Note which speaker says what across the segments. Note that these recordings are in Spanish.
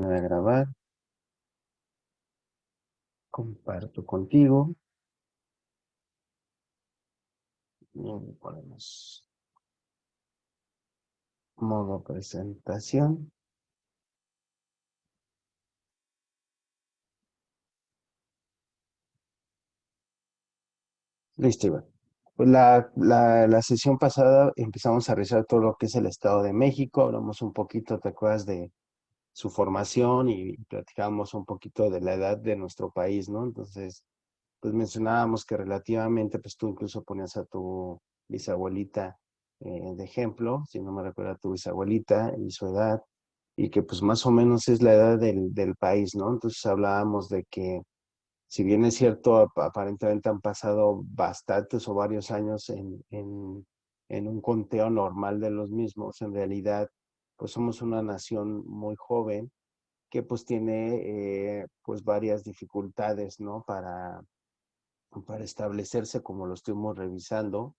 Speaker 1: poner a grabar. Comparto contigo. Y ponemos modo presentación. Listo, Iván. Pues la sesión pasada empezamos a revisar todo lo que es el Estado de México. Hablamos un poquito, ¿te acuerdas de su formación? Y platicábamos un poquito de la edad de nuestro país, ¿no? Entonces, pues mencionábamos que relativamente, pues tú incluso ponías a tu bisabuelita de ejemplo, si no me recuerdo, a tu bisabuelita y su edad, y que pues más o menos es la edad del país, ¿no? Entonces hablábamos de que, si bien es cierto, aparentemente han pasado bastantes o varios años en un conteo normal de los mismos, en realidad, pues somos una nación muy joven que pues tiene pues varias dificultades, ¿no? Para establecerse, como lo estuvimos revisando,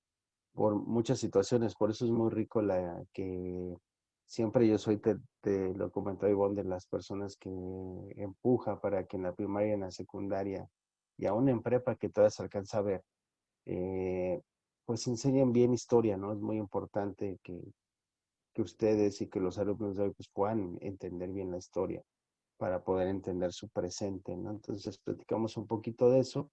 Speaker 1: por muchas situaciones. Por eso es muy rico la que siempre yo soy, te lo comentó Ivonne, de las personas que empuja para que en la primaria y en la secundaria y aún en prepa, que todavía se alcanza a ver, eh, pues enseñen bien historia, ¿no? Es muy importante que ustedes y que los alumnos de hoy pues puedan entender bien la historia para poder entender su presente, ¿no? Entonces platicamos un poquito de eso.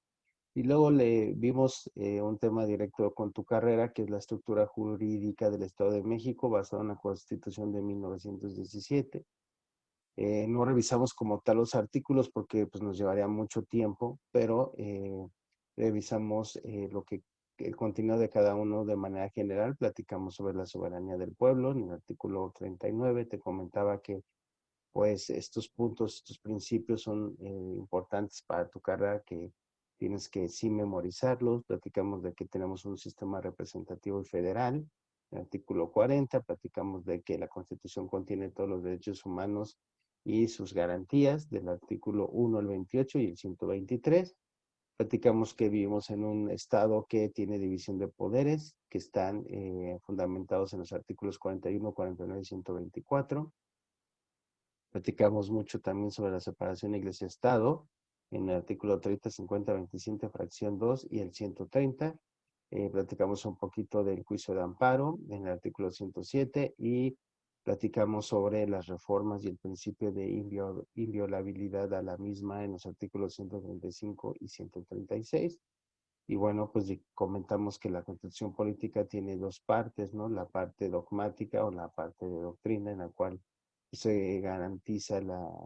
Speaker 1: Y luego le vimos un tema directo con tu carrera, que es la estructura jurídica del Estado de México basada en la Constitución de 1917. No revisamos como tal los artículos porque pues, nos llevaría mucho tiempo, pero revisamos lo que el contenido de cada uno de manera general. Platicamos sobre la soberanía del pueblo. En el artículo 39 te comentaba que pues estos puntos, estos principios son importantes para tu carrera, que tienes que sí memorizarlos. Platicamos de que tenemos un sistema representativo y federal. En el artículo 40 platicamos de que la Constitución contiene todos los derechos humanos y sus garantías, del artículo 1 al 28 y el 123. Platicamos que vivimos en un estado que tiene división de poderes, que están fundamentados en los artículos 41, 49 y 124. Platicamos mucho también sobre la separación iglesia-estado en el artículo 30, 50, 27, fracción 2 y el 130. Platicamos un poquito del juicio de amparo en el artículo 107 y platicamos sobre las reformas y el principio de inviolabilidad a la misma en los artículos 135 y 136. Y bueno, pues comentamos que la Constitución política tiene dos partes, ¿no? La parte dogmática o la parte de doctrina, en la cual se garantiza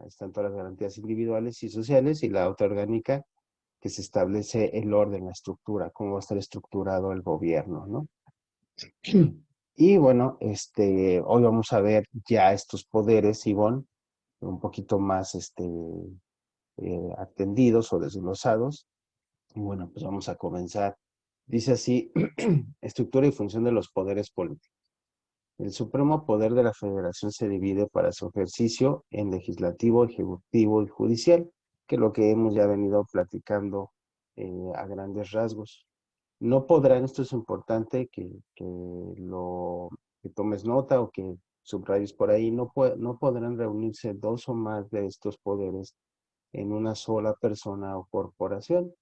Speaker 1: están todas las garantías individuales y sociales, y la otra orgánica, que se establece el orden, la estructura, cómo va a estar estructurado el gobierno, ¿no? Y bueno, hoy vamos a ver ya estos poderes, Ivonne, un poquito más atendidos o desglosados. Y bueno, pues vamos a comenzar. Dice así, estructura y función de los poderes políticos. El supremo poder de la Federación se divide para su ejercicio en legislativo, ejecutivo y judicial, que es lo que hemos ya venido platicando a grandes rasgos. No podrán, esto es importante que tomes nota o que subrayes por ahí, no podrán reunirse dos o más de estos poderes en una sola persona o corporación,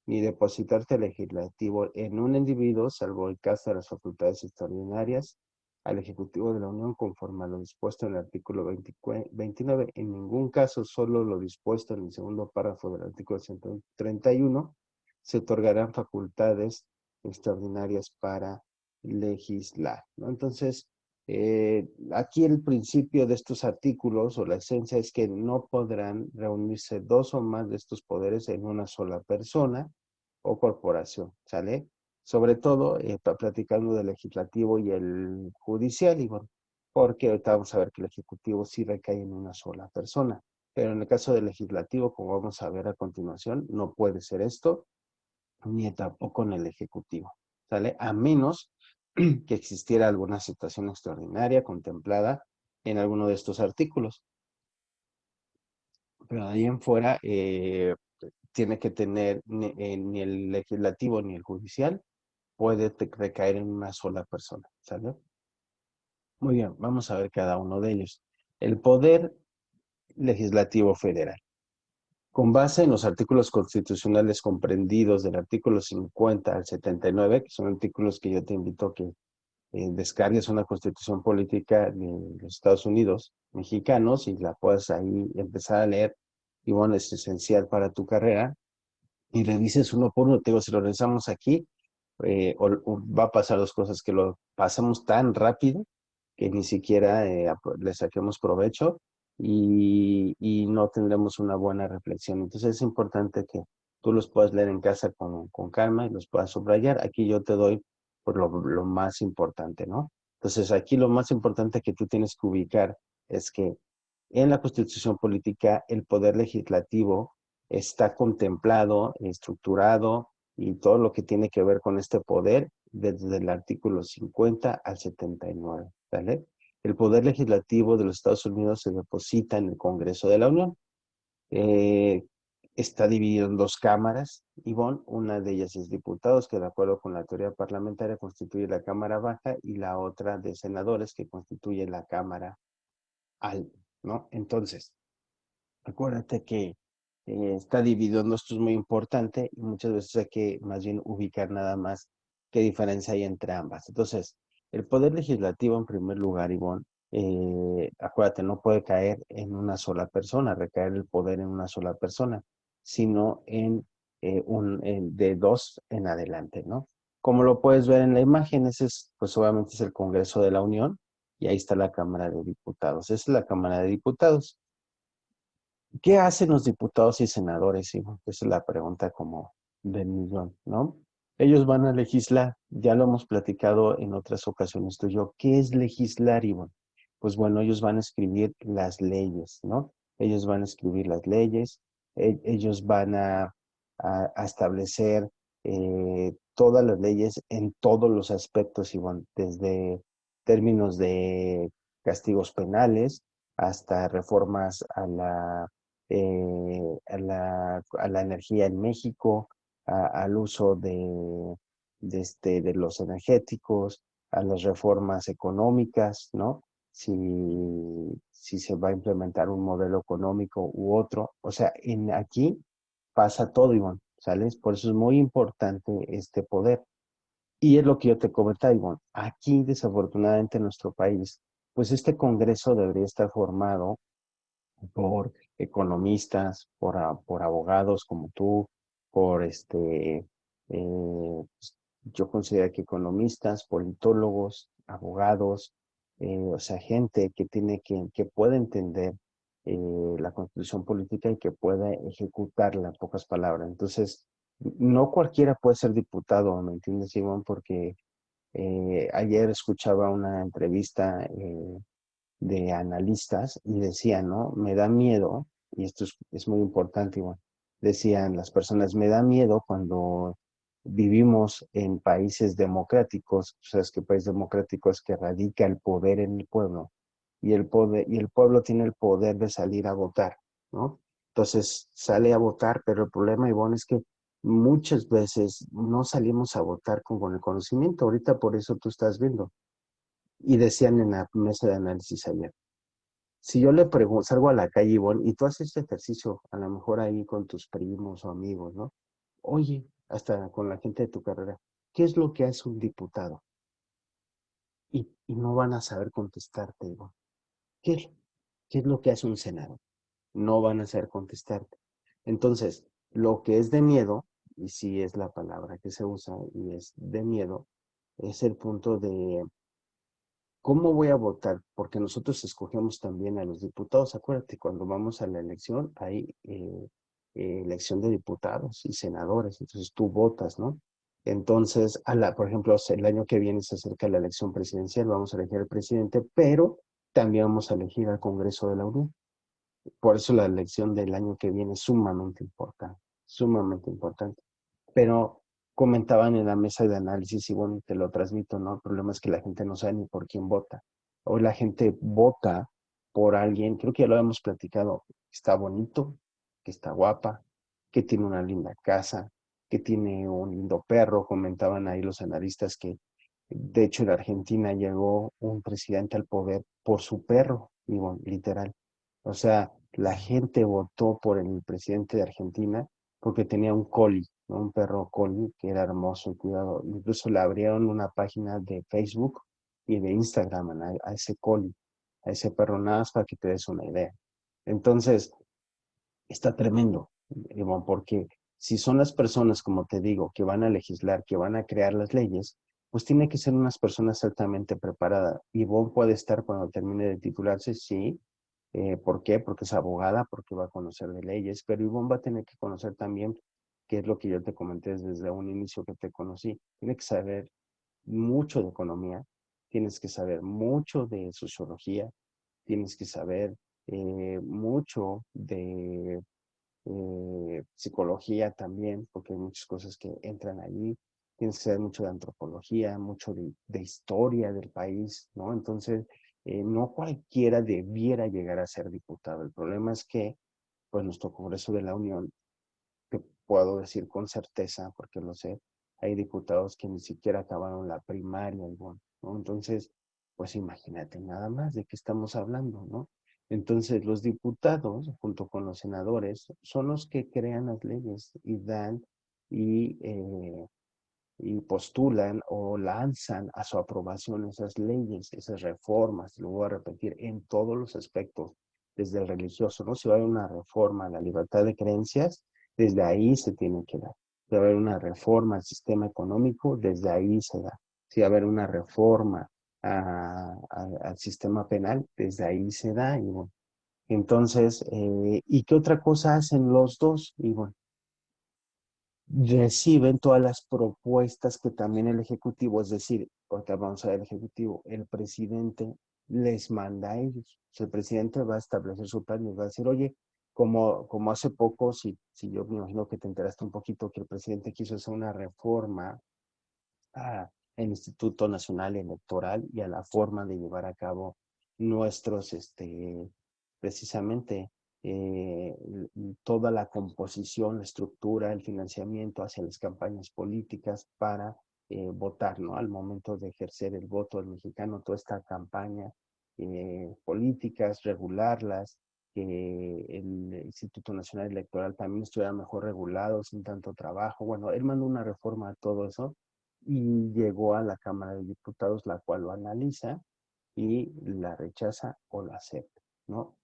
Speaker 1: ni depositarte legislativo en un individuo, salvo el caso de las facultades extraordinarias al Ejecutivo de la Unión, conforme a lo dispuesto en el artículo 29. En ningún caso, solo lo dispuesto en el segundo párrafo del artículo 131, se otorgarán facultades extraordinarias para legislar, ¿no? Entonces, aquí el principio de estos artículos o la esencia es que no podrán reunirse dos o más de estos poderes en una sola persona o corporación, ¿sale? Sobre todo, platicando del legislativo y el judicial, y bueno, porque ahorita vamos a ver que el ejecutivo sí recae en una sola persona, pero en el caso del legislativo, como vamos a ver a continuación, no puede ser esto, ni tampoco en el ejecutivo, ¿sale? A menos que existiera alguna situación extraordinaria contemplada en alguno de estos artículos. Pero de ahí en fuera, tiene que tener ni el legislativo ni el judicial puede recaer en una sola persona, ¿sale? Muy bien, vamos a ver cada uno de ellos. El poder Legislativo Federal. Con base en los artículos constitucionales comprendidos del artículo 50 al 79, que son artículos que yo te invito a que descargues una constitución política de los Estados Unidos mexicanos y la puedas ahí empezar a leer, y bueno, es esencial para tu carrera, y revises uno por uno. Te digo, si lo revisamos aquí, o va a pasar dos cosas: que lo pasamos tan rápido que ni siquiera le saquemos provecho, y no tendremos una buena reflexión. Entonces es importante que tú los puedas leer en casa con calma y los puedas subrayar. Aquí yo te doy por lo más importante, ¿no? Entonces aquí lo más importante que tú tienes que ubicar es que en la Constitución política el poder legislativo está contemplado, estructurado, y todo lo que tiene que ver con este poder desde el artículo 50 al 79, ¿vale? El poder legislativo de los Estados Unidos se deposita en el Congreso de la Unión. Eh, Está dividido en dos cámaras, Ivonne. Una de ellas es diputados, que de acuerdo con la teoría parlamentaria constituye la Cámara Baja, y la otra de senadores, que constituye la Cámara Alta, ¿no? Entonces, acuérdate que está dividido en dos. Esto es muy importante, y muchas veces hay que más bien ubicar nada más qué diferencia hay entre ambas. Entonces, el poder legislativo, en primer lugar, Ivonne, acuérdate, no puede caer en una sola persona, recaer el poder en una sola persona, sino de dos en adelante, ¿no? Como lo puedes ver en la imagen, ese es, pues obviamente es el Congreso de la Unión, y ahí está la Cámara de Diputados. Esa es la Cámara de Diputados. ¿Qué hacen los diputados y senadores, Ivonne? Esa es la pregunta como del millón, ¿no? Ellos van a legislar. Ya lo hemos platicado en otras ocasiones tú y yo. ¿Qué es legislar, Ivonne? Pues bueno, ellos van a escribir las leyes, ¿no? Ellos van a escribir las leyes, ellos van a establecer todas las leyes en todos los aspectos, Ivonne, desde términos de castigos penales hasta reformas a la energía en México, al uso de los energéticos, a las reformas económicas, ¿no? Si se va a implementar un modelo económico u otro. O sea, aquí pasa todo, Ivonne, ¿sales? Por eso es muy importante este poder. Y es lo que yo te comentaba, Ivonne. Aquí, desafortunadamente, en nuestro país, pues este Congreso debería estar formado por economistas, por abogados como tú, por yo considero que economistas, politólogos, abogados, o sea, gente que que pueda entender la constitución política y que pueda ejecutarla, en pocas palabras. Entonces, no cualquiera puede ser diputado, ¿me entiendes, Simón? Porque ayer escuchaba una entrevista de analistas y decían, ¿no? Me da miedo, y esto es muy importante, igual, decían las personas, me da miedo cuando vivimos en países democráticos. ¿Sabes qué país democrático es? Que radica el poder en el pueblo, y el pueblo tiene el poder de salir a votar, ¿no? Entonces sale a votar, pero el problema, Ivonne, es que muchas veces no salimos a votar con el conocimiento. Ahorita por eso tú estás viendo. Y decían en la mesa de análisis ayer, si yo le pregunto, salgo a la calle, Ivonne, y tú haces este ejercicio, a lo mejor ahí con tus primos o amigos, ¿no? Oye, hasta con la gente de tu carrera, ¿qué es lo que hace un diputado? Y no van a saber contestarte, Ivonne. ¿Qué es, ¿Qué es lo que hace un senador? No van a saber contestarte. Entonces, lo que es de miedo, y sí es la palabra que se usa, y es de miedo, es el punto de ¿cómo voy a votar? Porque nosotros escogemos también a los diputados. Acuérdate, cuando vamos a la elección hay elección de diputados y senadores. Entonces tú votas, ¿no? Entonces, por ejemplo, el año que viene se acerca la elección presidencial, vamos a elegir al presidente, pero también vamos a elegir al Congreso de la Unión. Por eso la elección del año que viene es sumamente importante, sumamente importante. Pero comentaban en la mesa de análisis, y bueno, te lo transmito, ¿no? El problema es que la gente no sabe ni por quién vota. Hoy la gente vota por alguien, creo que ya lo hemos platicado, que está bonito, que está guapa, que tiene una linda casa, que tiene un lindo perro. Comentaban ahí los analistas que, de hecho, en Argentina llegó un presidente al poder por su perro, digo, literal. O sea, La gente votó por el presidente de Argentina porque tenía un collie, ¿no? Un perro collie que era hermoso y cuidado. Incluso le abrieron una página de Facebook y de Instagram a ese collie, a ese perro, nada más para que te des una idea. Entonces, está tremendo, Ivonne, porque si son las personas, como te digo, que van a legislar, que van a crear las leyes, pues tiene que ser unas personas altamente preparadas. Ivonne puede estar cuando termine de titularse, sí. ¿Por qué? Porque es abogada, porque va a conocer de leyes, pero Ivonne va a tener que conocer también, qué es lo que yo te comenté desde un inicio que te conocí. Tiene que saber mucho de economía, tienes que saber mucho de sociología, tienes que saber mucho de psicología también, porque hay muchas cosas que entran allí. Tienes que saber mucho de antropología, mucho de historia del país, ¿no? Entonces, no cualquiera debiera llegar a ser diputado. El problema es que, pues, nuestro Congreso de la Unión, que puedo decir con certeza, porque lo sé, hay diputados que ni siquiera acabaron la primaria, igual, ¿no? Entonces, pues imagínate nada más de qué estamos hablando, ¿no? Entonces, los diputados, junto con los senadores, son los que crean las leyes y dan y, eh, y postulan o lanzan a su aprobación esas leyes, esas reformas, lo voy a repetir, en todos los aspectos, desde el religioso, ¿no? Si va a haber una reforma a la libertad de creencias, desde ahí se tiene que dar. Si va a haber una reforma al sistema económico, desde ahí se da. Si va a haber una reforma al sistema penal, desde ahí se da. Y bueno, entonces, ¿y qué otra cosa hacen los dos? Y bueno, reciben todas las propuestas que también el Ejecutivo, es decir, ahorita vamos a ver el Ejecutivo, el presidente les manda a ellos. O sea, el presidente va a establecer su plan y va a decir, oye, como hace poco, si yo me imagino que te enteraste un poquito que el presidente quiso hacer una reforma al Instituto Nacional Electoral y a la forma de llevar a cabo nuestros, precisamente, eh, toda la composición, la estructura, el financiamiento hacia las campañas políticas para votar, ¿no? Al momento de ejercer el voto del mexicano, toda esta campaña, políticas, regularlas, que el Instituto Nacional Electoral también estuviera mejor regulado, sin tanto trabajo. Bueno, él mandó una reforma a todo eso y llegó a la Cámara de Diputados, la cual lo analiza y la rechaza o la acepta, ¿no?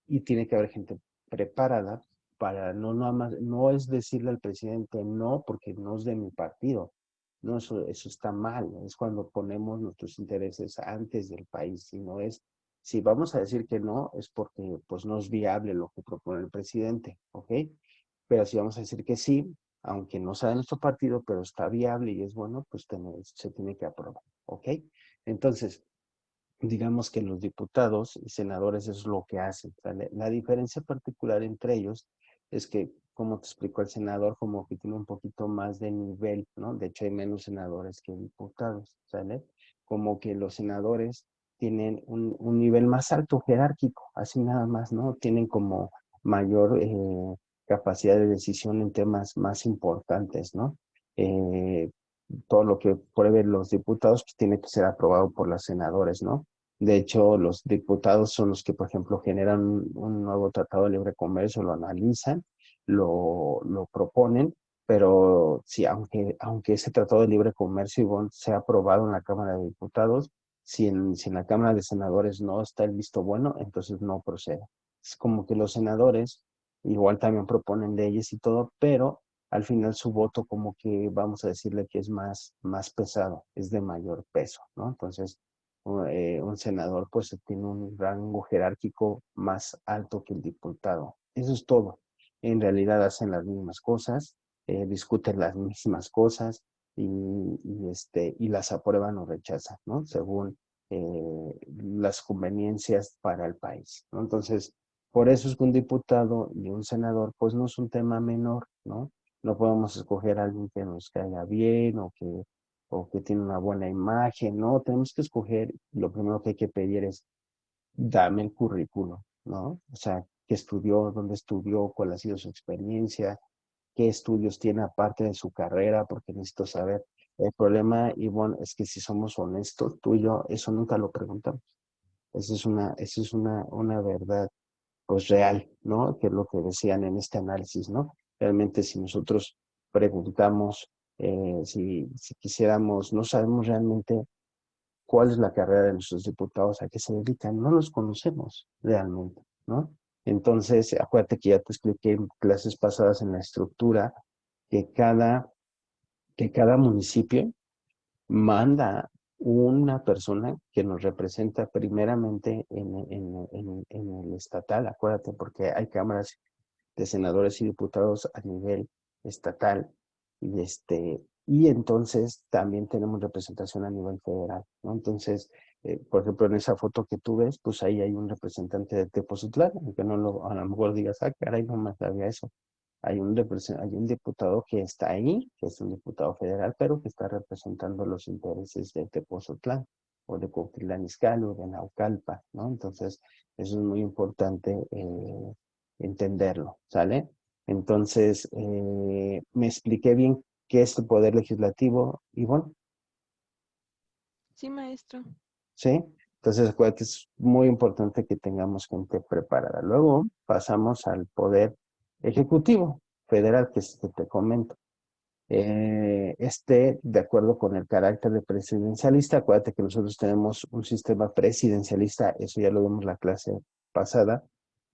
Speaker 1: Y tiene que haber gente preparada para no, más, no es decirle al presidente no porque no es de mi partido, no, eso está mal, es cuando ponemos nuestros intereses antes del país, si no es, si vamos a decir que no, es porque pues no es viable lo que propone el presidente, ¿ok? Pero si vamos a decir que sí, aunque no sea de nuestro partido, pero está viable y es bueno, pues se tiene que aprobar, ¿ok? Entonces, digamos que los diputados y senadores es lo que hacen. ¿Sale? La diferencia particular entre ellos es que, como te explicó el senador, como que tiene un poquito más de nivel, ¿no? De hecho, hay menos senadores que diputados, ¿sale? Como que los senadores tienen un nivel más alto jerárquico, así nada más, ¿no? Tienen como mayor capacidad de decisión en temas más importantes, ¿no? Eh, todo lo que prueben los diputados pues, tiene que ser aprobado por los senadores, ¿no? De hecho, los diputados son los que, por ejemplo, generan un nuevo tratado de libre comercio, lo analizan, lo proponen, pero sí, aunque ese tratado de libre comercio Ivonne, sea aprobado en la Cámara de Diputados, si en la Cámara de Senadores no está el visto bueno, entonces no procede. Es como que los senadores igual también proponen leyes y todo, pero al final su voto como que vamos a decirle que es más pesado, es de mayor peso, ¿no? Entonces, un senador pues tiene un rango jerárquico más alto que el diputado. Eso es todo. En realidad hacen las mismas cosas, discuten las mismas cosas y las aprueban o rechazan, ¿no? Según las conveniencias para el país, ¿no? Entonces, por eso es que un diputado y un senador pues no es un tema menor, ¿no? No podemos escoger a alguien que nos caiga bien o que tiene una buena imagen, ¿no? Tenemos que escoger, lo primero que hay que pedir es, dame el currículo, ¿no? O sea, qué estudió, dónde estudió, cuál ha sido su experiencia, qué estudios tiene aparte de su carrera, porque necesito saber. El problema, Ivonne, es que si somos honestos, tú y yo, eso nunca lo preguntamos. Esa es una verdad pues real, ¿no? Que es lo que decían en este análisis, ¿no? Realmente si nosotros preguntamos, si quisiéramos, no sabemos realmente cuál es la carrera de nuestros diputados, a qué se dedican, no los conocemos realmente, ¿no? Entonces, acuérdate que ya te expliqué en clases pasadas en la estructura que cada municipio manda una persona que nos representa primeramente en el estatal, acuérdate, porque hay cámaras de senadores y diputados a nivel estatal y entonces también tenemos representación a nivel federal, ¿no? Entonces, por ejemplo, en esa foto que tú ves, pues ahí hay un representante de Tepozotlán, aunque no a lo mejor digas, ah, caray, no me sabía eso. Hay un diputado que está ahí, que es un diputado federal, pero que está representando los intereses de Tepozotlán o de Cuautitlán Izcalli o de Naucalpa, ¿no? Entonces, eso es muy importante entenderlo, ¿sale? Entonces, me expliqué bien qué es el poder legislativo, y bueno,
Speaker 2: Sí, maestro.
Speaker 1: ¿sí? Entonces, acuérdate, es muy importante que tengamos gente preparada. Luego pasamos al poder ejecutivo federal, que es el que te comento. De acuerdo con el carácter de presidencialista, acuérdate que nosotros tenemos un sistema presidencialista, eso ya lo vimos en la clase pasada,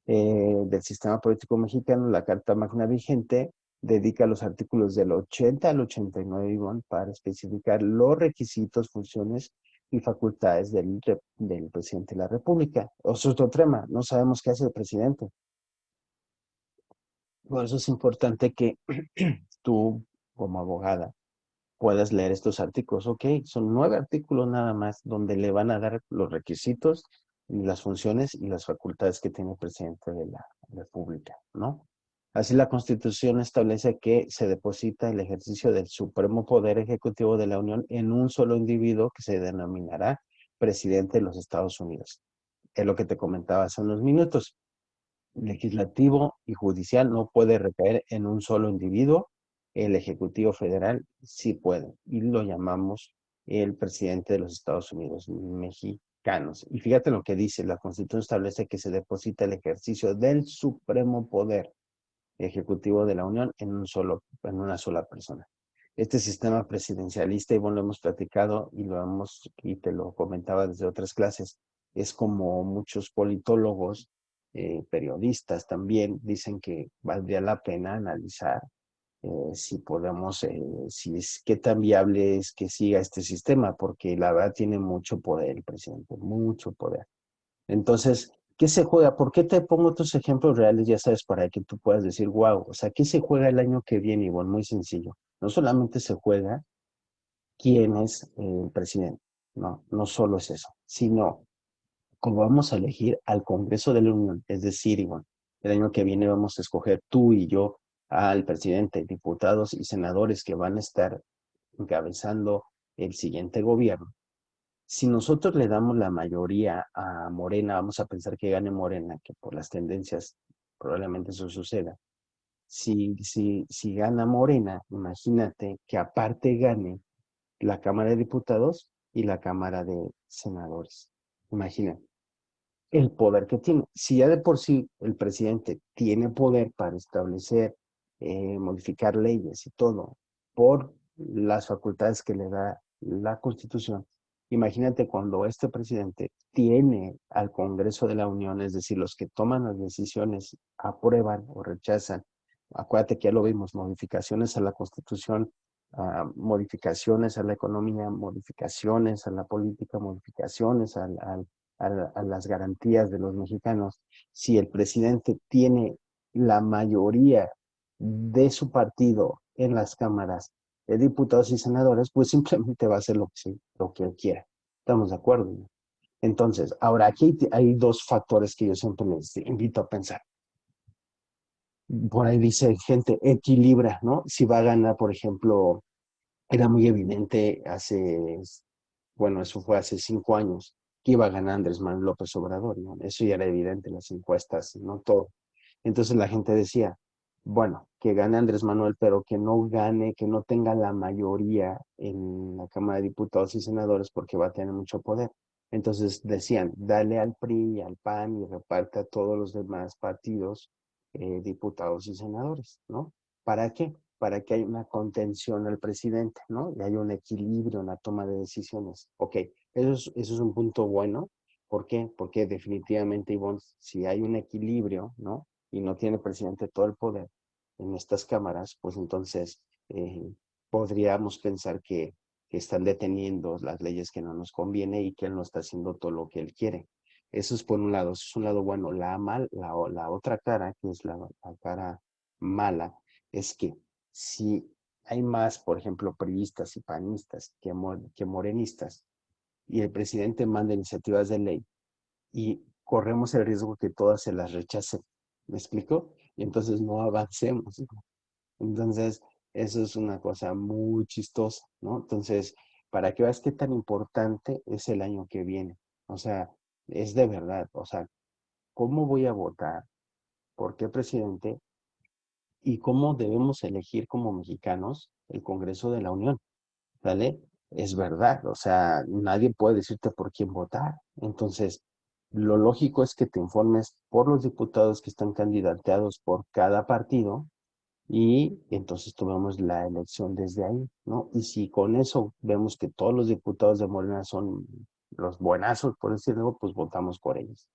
Speaker 1: del sistema político mexicano. La Carta Magna vigente dedica los artículos del 80 al 89, Ivonne, para especificar los requisitos, funciones y facultades del presidente de la República. O es otro tema, no sabemos qué hace el presidente. Por eso es importante que tú, como abogada, puedas leer estos artículos. Ok, son 9 artículos nada más donde le van a dar los requisitos y las funciones y las facultades que tiene el presidente de la República, ¿no? Así la Constitución establece que se deposita el ejercicio del supremo poder ejecutivo de la Unión en un solo individuo que se denominará presidente de los Estados Unidos. Es lo que te comentaba hace unos minutos. Legislativo y judicial no puede recaer en un solo individuo. El Ejecutivo Federal sí puede, y lo llamamos el presidente de los Estados Unidos mexicanos. Y fíjate lo que dice, la Constitución establece que se deposita el ejercicio del supremo poder ejecutivo de la Unión en una sola persona. Este sistema presidencialista, y bueno, lo hemos platicado y te lo comentaba desde otras clases, es como muchos politólogos, periodistas también, dicen que valdría la pena analizar si podemos, si es qué tan viable es que siga este sistema, porque la verdad tiene mucho poder el presidente, mucho poder. Entonces, ¿qué se juega? ¿Por qué te pongo otros ejemplos reales, ya sabes, para que tú puedas decir, wow, o sea, ¿qué se juega el año que viene, Ivonne? Muy sencillo. No solamente se juega quién es el presidente, no solo es eso, sino cómo vamos a elegir al Congreso de la Unión. Es decir, Ivonne, el año que viene vamos a escoger tú y yo al presidente, diputados y senadores que van a estar encabezando el siguiente gobierno. Si nosotros le damos la mayoría a Morena, vamos a pensar que gane Morena, que por las tendencias probablemente eso suceda. Si gana Morena, imagínate que aparte gane la Cámara de Diputados y la Cámara de Senadores. Imagina el poder que tiene. Si ya de por sí el presidente tiene poder para establecer, modificar leyes y todo, por las facultades que le da la Constitución, imagínate cuando este presidente tiene al Congreso de la Unión, es decir, los que toman las decisiones, aprueban o rechazan. Acuérdate que ya lo vimos, modificaciones a la Constitución, modificaciones a la economía, modificaciones a la política, modificaciones a las garantías de los mexicanos. Si el presidente tiene la mayoría de su partido en las cámaras de diputados y senadores, pues simplemente va a hacer lo que él quiera. ¿Estamos de acuerdo? Entonces, ahora aquí hay dos factores que yo siempre les invito a pensar. Por ahí dice gente, equilibra, ¿no? Si va a ganar, por ejemplo, era muy evidente bueno, eso fue hace 5 años, que iba a ganar Andrés Manuel López Obrador, ¿no? Eso ya era evidente en las encuestas, no todo. Entonces la gente decía, bueno, que gane Andrés Manuel, pero que no gane, que no tenga la mayoría en la Cámara de Diputados y Senadores porque va a tener mucho poder. Entonces decían, dale al PRI y al PAN y reparte a todos los demás partidos, diputados y senadores, ¿no? ¿Para qué? Para que haya una contención al presidente, ¿no? Y haya un equilibrio en la toma de decisiones. Ok, eso es un punto bueno. ¿Por qué? Porque definitivamente, Ivonne, si hay un equilibrio, ¿no? Y no tiene el presidente todo el poder en estas cámaras, pues entonces podríamos pensar que están deteniendo las leyes que no nos conviene y que él no está haciendo todo lo que él quiere. Eso es por un lado, eso es un lado bueno. La otra cara, que es la cara mala, es que si hay más, por ejemplo, priistas y panistas que morenistas, y el presidente manda iniciativas de ley y corremos el riesgo que todas se las rechacen. ¿Me explico? Y entonces no avancemos. Entonces, eso es una cosa muy chistosa, ¿no? Entonces, para que veas qué tan importante es el año que viene. O sea, es de verdad. O sea, ¿cómo voy a votar? ¿Por qué presidente? ¿Y cómo debemos elegir como mexicanos el Congreso de la Unión? ¿Vale? Es verdad. O sea, nadie puede decirte por quién votar. Entonces, lo lógico es que te informes por los diputados que están candidateados por cada partido y entonces tomamos la elección desde ahí, ¿no? Y si con eso vemos que todos los diputados de Morena son los buenazos, por decirlo, pues votamos por ellos.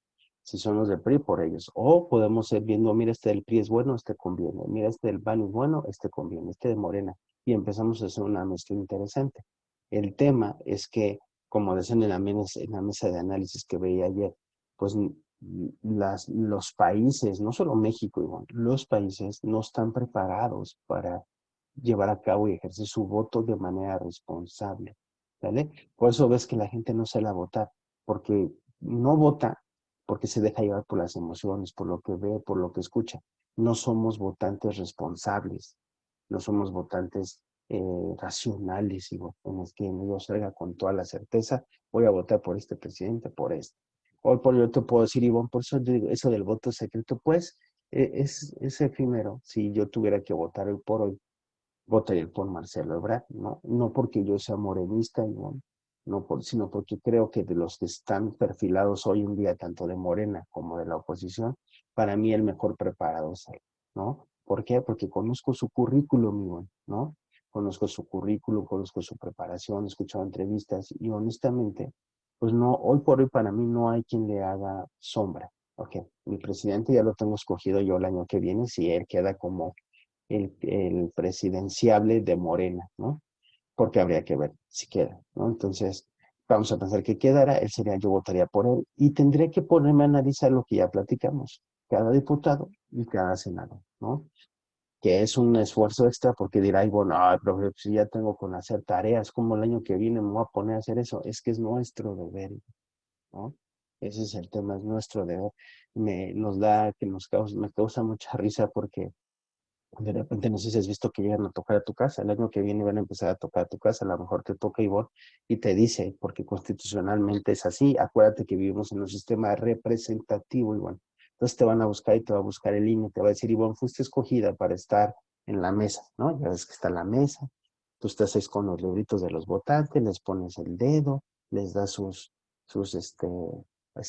Speaker 1: Si son los del PRI, por ellos. O podemos ir viendo, mira, este del PRI es bueno, este conviene. Mira, este del PAN es bueno, este conviene. Este de Morena. Y empezamos a hacer una mezcla interesante. El tema es que, como decían en la mesa de análisis que veía ayer, pues los países, no solo México, igual, los países no están preparados para llevar a cabo y ejercer su voto de manera responsable, ¿vale? Por eso ves que la gente no sale a votar, porque no vota, porque se deja llevar por las emociones, por lo que ve, por lo que escucha. No somos votantes responsables, no somos votantes racionales, en los que yo salga con toda la certeza, voy a votar por este presidente, por este. Hoy por yo te puedo decir, Ivonne, por eso digo, eso del voto secreto, pues es efímero. Si yo tuviera que votar hoy por hoy, votaría por Marcelo Ebrard, ¿no? No porque yo sea morenista, sino porque creo que de los que están perfilados hoy en día, tanto de Morena como de la oposición, para mí el mejor preparado es él, ¿no? ¿Por qué? Porque conozco su currículum, ¿no? Conozco su currículum, conozco su preparación, he escuchado entrevistas y honestamente, pues no, hoy por hoy para mí no hay quien le haga sombra. Ok, mi presidente ya lo tengo escogido yo el año que viene, si él queda como el presidenciable de Morena, ¿no? Porque habría que ver si queda, ¿no? Entonces, vamos a pensar que quedara, él sería, yo votaría por él y tendría que ponerme a analizar lo que ya platicamos, cada diputado y cada senador, ¿no? Que es un esfuerzo extra porque dirá, ay, bueno, ay, profe, pues si ya tengo con hacer tareas, como el año que viene me voy a poner a hacer eso, es que es nuestro deber, ¿no? Ese es el tema, es nuestro deber. Me causa mucha risa porque de repente, no sé si has visto que llegan a tocar a tu casa. El año que viene van a empezar a tocar a tu casa. A lo mejor te toca Ivonne y te dice, porque constitucionalmente es así. Acuérdate que vivimos en un sistema representativo, Ivonne. Entonces te van a buscar y te va a buscar el INE. Te va a decir, Ivonne, fuiste escogida para estar en la mesa, ¿no? Ya ves que está la mesa. Tú estás ahí con los libritos de los votantes, les pones el dedo, les das ay,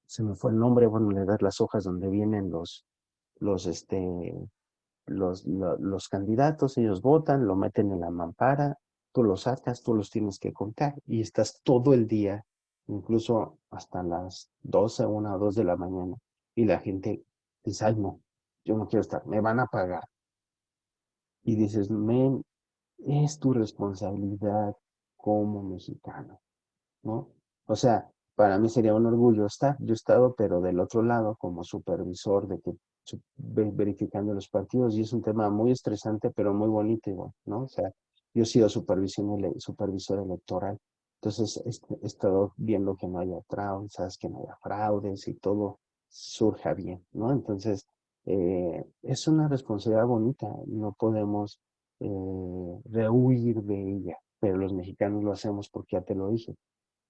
Speaker 1: se me fue el nombre, bueno, le das las hojas donde vienen los, este, los candidatos, ellos votan, lo meten en la mampara, tú lo sacas, tú los tienes que contar y estás todo el día, incluso hasta las 12, 1 o 2 de la mañana, y la gente dice, ay no, yo no quiero estar, me van a pagar. Y dices, men, es tu responsabilidad como mexicano, ¿no? O sea, para mí sería un orgullo estar. Yo he estado, pero del otro lado, como supervisor de que verificando los partidos, y es un tema muy estresante, pero muy bonito igual, ¿no? O sea, yo he sido supervisor electoral, entonces he estado viendo que no haya tranzas, que no haya fraudes y todo surja bien, ¿no? Entonces, es una responsabilidad bonita, no podemos rehuir de ella, pero los mexicanos lo hacemos porque ya te lo dije,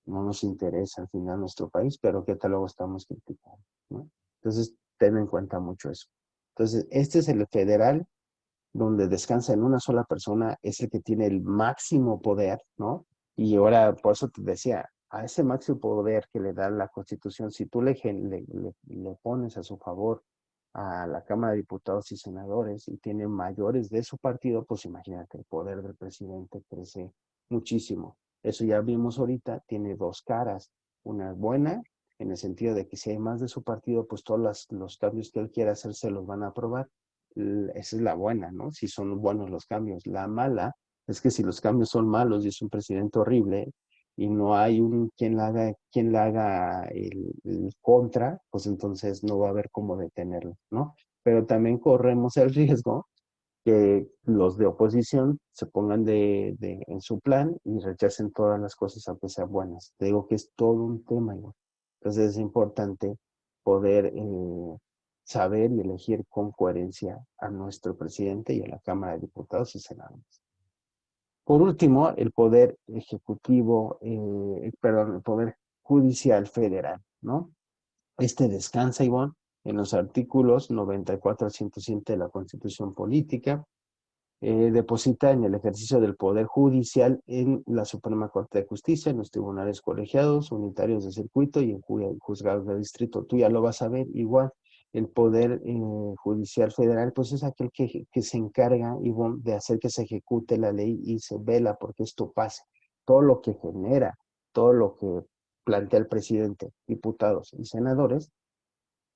Speaker 1: no nos interesa al final nuestro país, pero qué tal luego estamos criticando, ¿no? Entonces, ten en cuenta mucho eso. Entonces, este es el federal, donde descansa en una sola persona, es el que tiene el máximo poder, ¿no? Y ahora, por eso te decía, a ese máximo poder que le da la Constitución, si tú le pones a su favor a la Cámara de Diputados y Senadores y tiene mayores de su partido, pues imagínate, el poder del presidente crece muchísimo. Eso ya vimos ahorita, tiene dos caras, una buena, en el sentido de que si hay más de su partido, pues todos los cambios que él quiera hacer se los van a aprobar. Esa es la buena, ¿no? Si son buenos los cambios. La mala es que si los cambios son malos y es un presidente horrible, y no hay quien la haga el contra, pues entonces no va a haber cómo detenerlo, ¿no? Pero también corremos el riesgo que los de oposición se pongan en su plan y rechacen todas las cosas aunque sean buenas. Te digo que es todo un tema, igual. Entonces es importante poder saber y elegir con coherencia a nuestro presidente y a la Cámara de Diputados y Senadores. Por último, el poder ejecutivo, perdón, el poder judicial federal, ¿no? Este descansa, Ivonne, en los artículos 94 al 107 de la Constitución Política, deposita en el ejercicio del Poder Judicial en la Suprema Corte de Justicia, en los tribunales colegiados, unitarios de circuito y en juzgados de distrito. Tú ya lo vas a ver igual. El Poder Judicial Federal, pues es aquel que se encarga, Ivonne, de hacer que se ejecute la ley y se vela porque esto pase. Todo lo que genera, todo lo que plantea el presidente, diputados y senadores,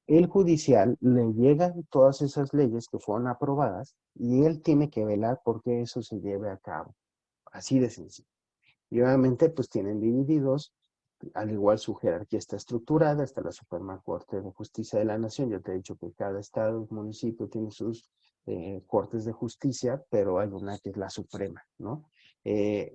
Speaker 1: el judicial le llegan todas esas leyes que fueron aprobadas y él tiene que velar porque eso se lleve a cabo. Así de sencillo. Y obviamente pues tienen divididos, al igual su jerarquía está estructurada, está la Suprema Corte de Justicia de la Nación. Yo te he dicho que cada estado, municipio tiene sus cortes de justicia, pero hay una que es la Suprema, ¿no? Eh,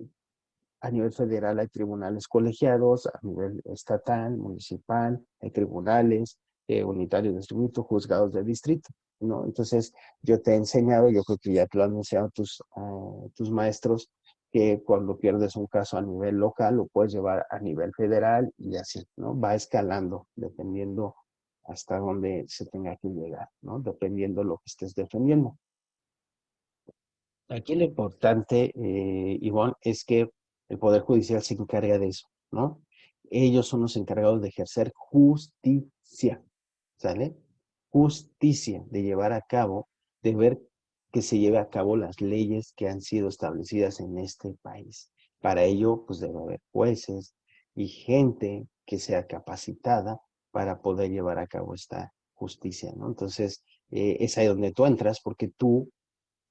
Speaker 1: a nivel federal hay tribunales colegiados, a nivel estatal, municipal, hay tribunales unitarios de distrito, juzgados de distrito, ¿no? Entonces, yo te he enseñado, yo creo que ya te lo han enseñado tus maestros, que cuando pierdes un caso a nivel local, lo puedes llevar a nivel federal y así, ¿no? Va escalando, dependiendo hasta dónde se tenga que llegar, ¿no? Dependiendo lo que estés defendiendo. Aquí lo importante, Ivonne, es que el Poder Judicial se encarga de eso, ¿no? Ellos son los encargados de ejercer justicia, ¿sale? Justicia, de llevar a cabo, de ver que se lleve a cabo las leyes que han sido establecidas en este país. Para ello, pues debe haber jueces y gente que sea capacitada para poder llevar a cabo esta justicia, ¿no? Entonces, es ahí donde tú entras porque tú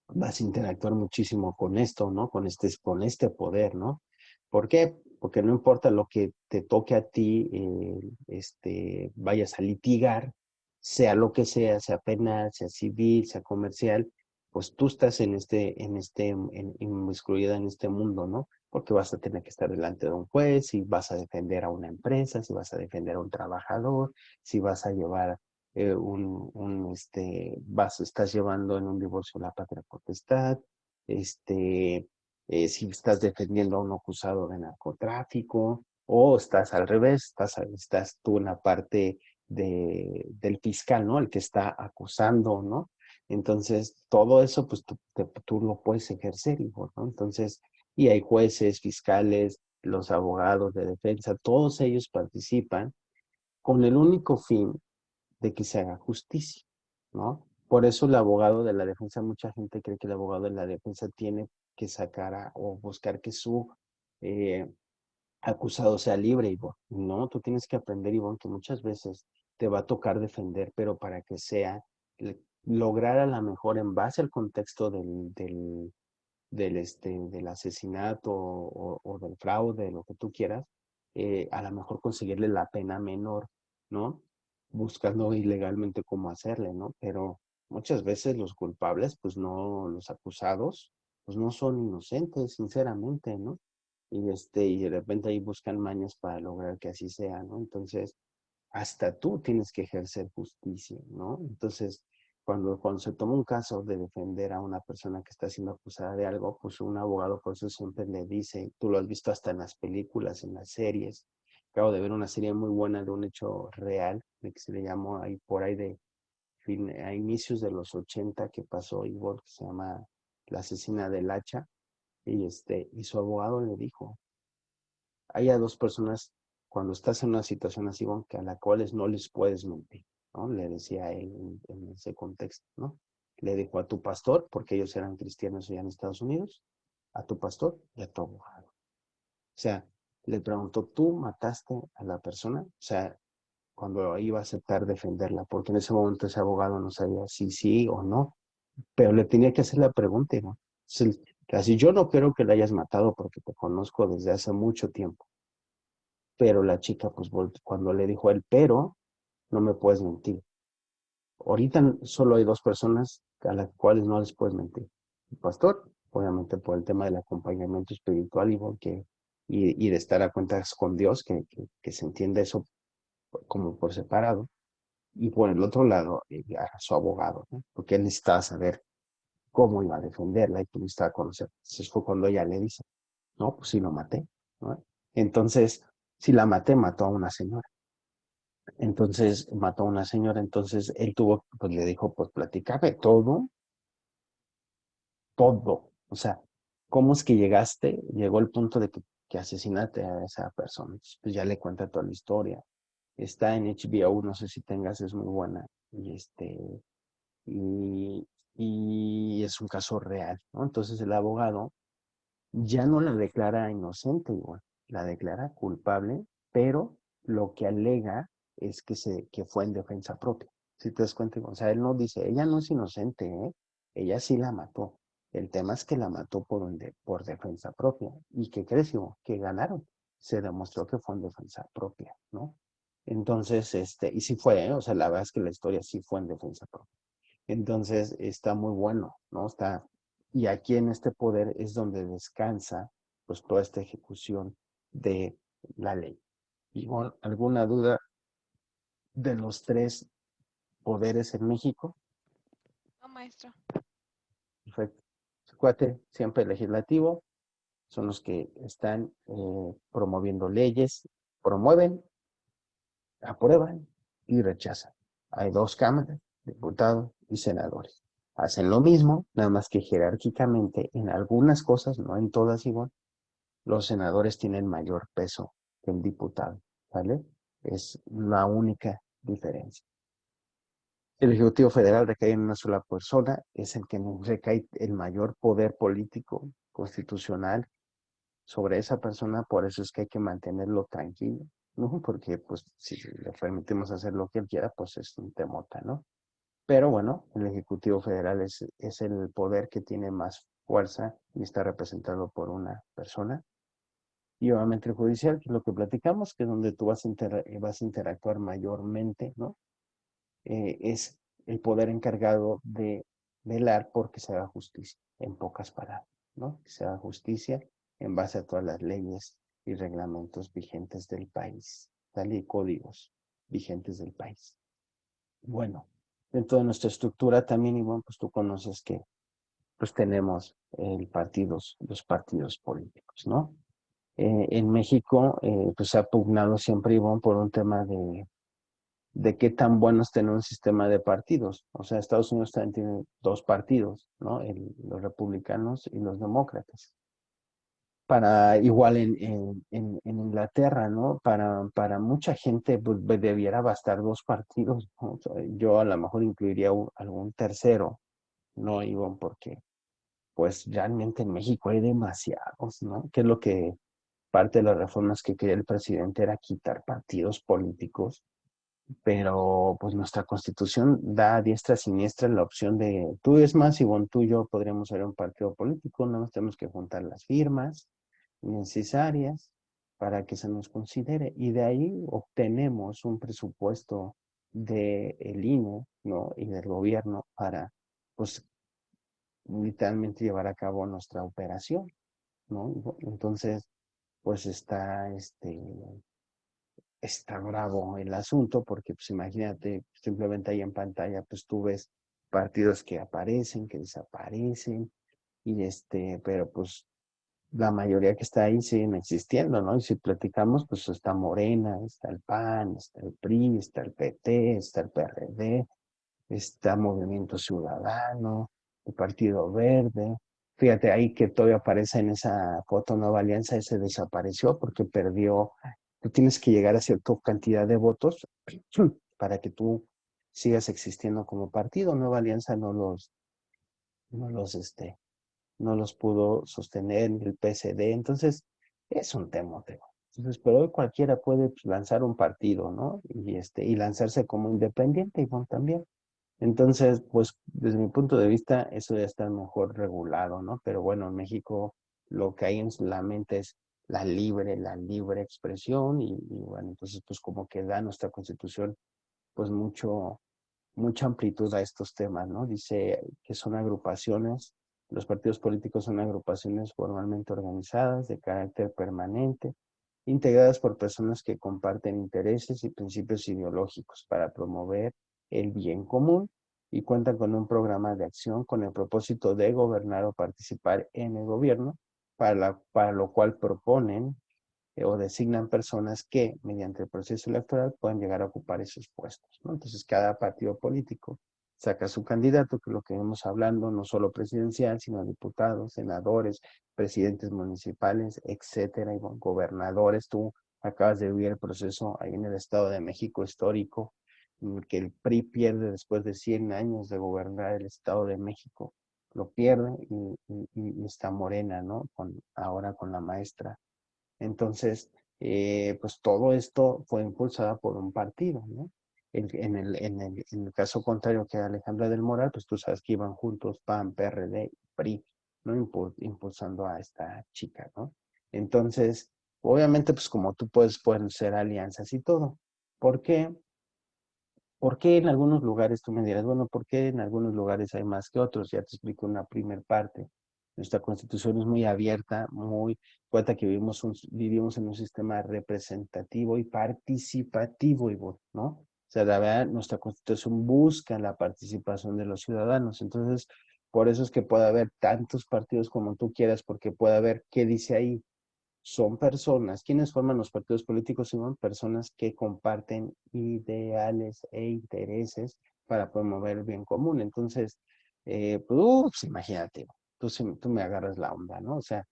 Speaker 1: vas a interactuar muchísimo con esto, ¿no? Con este poder, ¿no? ¿Por qué? Porque no importa lo que te toque a ti, vayas a litigar, sea lo que sea penal, sea civil, sea comercial, pues tú estás inmiscuida en este mundo, ¿no? Porque vas a tener que estar delante de un juez, si vas a defender a una empresa, si vas a defender a un trabajador, si vas a llevar estás llevando en un divorcio la patria potestad, si estás defendiendo a un acusado de narcotráfico, o estás al revés, estás tú en la parte del fiscal, ¿no? El que está acusando, ¿no? Entonces, todo eso, pues tú lo puedes ejercer, hijo, ¿no? Entonces, y hay jueces, fiscales, los abogados de defensa, todos ellos participan con el único fin de que se haga justicia, ¿no? Por eso el abogado de la defensa, mucha gente cree que el abogado de la defensa tiene que o buscar que su eh, acusado sea libre, Ivonne. No, tú tienes que aprender, Ivonne, que muchas veces te va a tocar defender, pero para que sea, lograr a la mejor en base al contexto del asesinato o del fraude, lo que tú quieras, a lo mejor conseguirle la pena menor, ¿no? Buscando ilegalmente cómo hacerle, ¿no? Pero muchas veces los culpables, pues no, los acusados, pues no son inocentes, sinceramente, ¿no? Y de repente ahí buscan mañas para lograr que así sea, ¿no? Entonces, hasta tú tienes que ejercer justicia, ¿no? Entonces, cuando se toma un caso de defender a una persona que está siendo acusada de algo, pues un abogado por eso siempre le dice, tú lo has visto hasta en las películas, en las series. Acabo de ver una serie muy buena de un hecho real, de que se le llamó ahí por ahí a inicios de los 80 que pasó igual, que se llama La asesina del hacha, y su abogado le dijo, hay a dos personas cuando estás en una situación así, Ivonne, que a la cual no les puedes mentir, ¿no? Le decía a él en ese contexto, ¿no? Le dijo a tu pastor, porque ellos eran cristianos allá en Estados Unidos, a tu pastor y a tu abogado. O sea, le preguntó, ¿tú mataste a la persona? O sea, cuando iba a aceptar defenderla, porque en ese momento ese abogado no sabía si sí o no, pero le tenía que hacer la pregunta, ¿no? Así yo no creo que la hayas matado porque te conozco desde hace mucho tiempo, pero la chica, pues cuando le dijo él, pero no me puedes mentir. Ahorita solo hay dos personas a las cuales no les puedes mentir. El pastor, obviamente por el tema del acompañamiento espiritual y de estar a cuentas con Dios, que se entiende eso como por separado. Y por el otro lado, a su abogado, ¿no? Porque él necesitaba saber cómo iba a defenderla y tú necesitaba conocer. Entonces fue cuando ella le dice, no, pues sí lo maté, ¿no? Entonces, si la maté, mató a una señora. Entonces, mató a una señora, entonces él tuvo, pues le dijo, pues platícame todo, todo. O sea, ¿cómo es que llegaste? Llegó el punto de que asesinaste a esa persona. Entonces, pues ya le cuenta toda la historia. Está en HBO, no sé si tengas, es muy buena. Y, y es un caso real, ¿no? Entonces el abogado ya no la declara inocente igual, la declara culpable, pero lo que alega es que fue en defensa propia. Si te das cuenta, o sea, él no dice, ella no es inocente, ¿eh? Ella sí la mató. El tema es que la mató por defensa propia. ¿Y qué crees, Ivo? Que ganaron. Se demostró que fue en defensa propia, ¿no? Entonces, y sí fue, ¿eh? O sea, la verdad es que la historia sí fue en defensa propia. Entonces está muy bueno, ¿no? Y aquí en este poder es donde descansa pues toda esta ejecución de la ley. ¿Y alguna duda de los tres poderes en México?
Speaker 2: No, maestro.
Speaker 1: Perfecto. Acuérdate, siempre el legislativo son los que están promoviendo leyes, promueven, aprueban y rechazan. Hay dos cámaras, diputados y senadores. Hacen lo mismo, nada más que jerárquicamente en algunas cosas, no en todas igual, los senadores tienen mayor peso que el diputado, ¿vale? Es la única diferencia. El Ejecutivo Federal recae en una sola persona, es el que recae el mayor poder político, constitucional sobre esa persona, por eso es que hay que mantenerlo tranquilo, ¿no? Porque pues si le permitimos hacer lo que él quiera, pues es un temota, ¿no? Pero bueno, el Ejecutivo Federal es el poder que tiene más fuerza y está representado por una persona. Y obviamente el judicial, que es lo que platicamos, que es donde tú vas a interactuar mayormente, ¿no? Es el poder encargado de velar porque se haga justicia, en pocas palabras, ¿no? Que se haga justicia en base a todas las leyes y reglamentos vigentes del país, tal y códigos vigentes del país. Bueno, dentro de nuestra estructura también, Ivonne, pues tú conoces que pues tenemos los partidos políticos, ¿no? En México, pues se ha pugnado siempre, Ivonne, por un tema de qué tan bueno es tener un sistema de partidos. O sea, Estados Unidos también tiene dos partidos, ¿no? Los republicanos y los demócratas. Para igual en Inglaterra, ¿no? Para mucha gente pues, debiera bastar dos partidos, ¿no? O sea, yo a lo mejor incluiría algún tercero, ¿no, Ivonne? Porque pues realmente en México hay demasiados, ¿no? Que es lo que parte de las reformas que quería el presidente era quitar partidos políticos, pero pues nuestra constitución da a diestra y siniestra la opción de, tú es más, Ivonne, tú y yo podríamos ser un partido político, nada más tenemos que juntar las firmas necesarias para que se nos considere y de ahí obtenemos un presupuesto del INE, ¿no? Y del gobierno para, pues, literalmente llevar a cabo nuestra operación, ¿no? Entonces, pues está bravo el asunto porque pues imagínate, simplemente ahí en pantalla pues tú ves partidos que aparecen, que desaparecen y pero pues la mayoría que está ahí siguen existiendo, ¿no? Y si platicamos pues está Morena, está el PAN, está el PRI, está el PT, está el PRD, está Movimiento Ciudadano, el Partido Verde. Fíjate ahí que todavía aparece en esa foto Nueva Alianza, ese desapareció porque perdió tú tienes que llegar a cierta cantidad de votos para que tú sigas existiendo como partido. Nueva Alianza no los, no los pudo sostener ni el PSD. Entonces, es un tema, tema. Entonces, pero hoy cualquiera puede pues, lanzar un partido, ¿no? Y lanzarse como independiente, y bueno, también. Entonces, pues, desde mi punto de vista, eso ya está mejor regulado, ¿no? Pero bueno, en México lo que hay en la mente es la libre expresión, y bueno, entonces, pues como que da nuestra Constitución, pues mucha amplitud a estos temas, ¿no? Dice que son agrupaciones, los partidos políticos son agrupaciones formalmente organizadas de carácter permanente, integradas por personas que comparten intereses y principios ideológicos para promover el bien común y cuentan con un programa de acción con el propósito de gobernar o participar en el gobierno, para lo cual proponen o designan personas que, mediante el proceso electoral, pueden llegar a ocupar esos puestos, ¿no? Entonces, cada partido político saca su candidato, que es lo que vamos hablando, no solo presidencial, sino diputados, senadores, presidentes municipales, etcétera, y bueno, gobernadores. Tú acabas de vivir el proceso ahí en el Estado de México histórico, en el que el PRI pierde después de 100 años de gobernar el Estado de México, lo pierde y está Morena, ¿no? Ahora con la maestra. Entonces, pues todo esto fue impulsado por un partido, ¿no? En el caso contrario que Alejandra del Moral, pues tú sabes que iban juntos PAN, PRD, PRI, ¿no? Impulsando a esta chica, ¿no? Entonces, obviamente, pues como tú pueden ser alianzas y todo. ¿Por qué? ¿Por qué en algunos lugares tú me dirás, bueno, por qué en algunos lugares hay más que otros? Ya te explico una primer parte. Nuestra constitución es muy abierta, muy cuenta que vivimos en un sistema representativo y participativo, ¿no? O sea, la verdad, nuestra constitución busca la participación de los ciudadanos. Entonces, por eso es que puede haber tantos partidos como tú quieras, porque puede haber, ¿qué dice ahí? Son personas, quienes forman los partidos políticos son personas que comparten ideales e intereses para promover el bien común. Entonces, pues imagínate, tú me agarras la onda, ¿no? O sea,